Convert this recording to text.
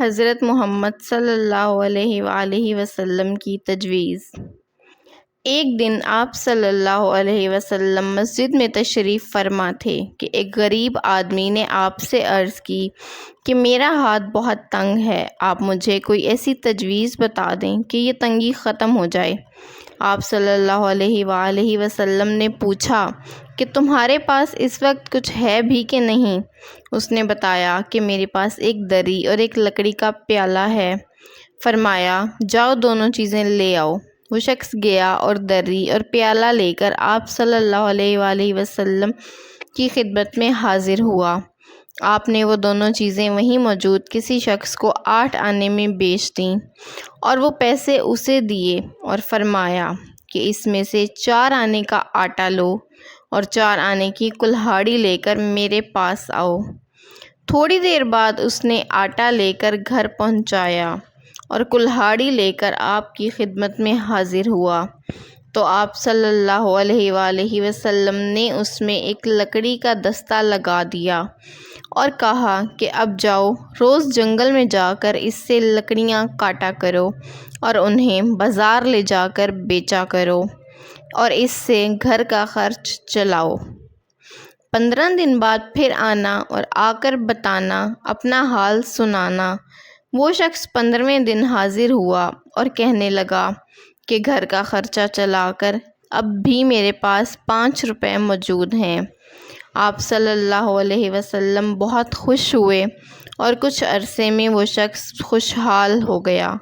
حضرت محمد صلی اللہ علیہ وآلہ وسلم کی تجویز۔ ایک دن آپ صلی اللہ علیہ وسلم مسجد میں تشریف فرما تھے کہ ایک غریب آدمی نے آپ سے عرض کی کہ میرا ہاتھ بہت تنگ ہے، آپ مجھے کوئی ایسی تجویز بتا دیں کہ یہ تنگی ختم ہو جائے۔ آپ صلی اللہ علیہ وآلہ وسلم نے پوچھا کہ تمہارے پاس اس وقت کچھ ہے بھی کہ نہیں؟ اس نے بتایا کہ میرے پاس ایک دری اور ایک لکڑی کا پیالہ ہے۔ فرمایا جاؤ دونوں چیزیں لے آؤ۔ وہ شخص گیا اور دری اور پیالہ لے کر آپ صلی اللہ علیہ وآلہ وسلم کی خدمت میں حاضر ہوا۔ آپ نے وہ دونوں چیزیں وہیں موجود کسی شخص کو 8 آنے میں بیچ دیں اور وہ پیسے اسے دیے اور فرمایا کہ اس میں سے 4 آنے کا آٹا لو اور 4 آنے کی کلہاڑی لے کر میرے پاس آؤ۔ تھوڑی دیر بعد اس نے آٹا لے کر گھر پہنچایا اور کلہاڑی لے کر آپ کی خدمت میں حاضر ہوا تو آپ صلی اللہ علیہ وآلہ وسلم نے اس میں ایک لکڑی کا دستہ لگا دیا اور کہا کہ اب جاؤ روز جنگل میں جا کر اس سے لکڑیاں کاٹا کرو اور انہیں بازار لے جا کر بیچا کرو اور اس سے گھر کا خرچ چلاؤ۔ 15 دن بعد پھر آنا اور آ کر بتانا، اپنا حال سنانا۔ وہ شخص 15ویں دن حاضر ہوا اور کہنے لگا کہ گھر کا خرچہ چلا کر اب بھی میرے پاس 5 روپے موجود ہیں۔ آپ صلی اللہ علیہ وسلم بہت خوش ہوئے اور کچھ عرصے میں وہ شخص خوشحال ہو گیا۔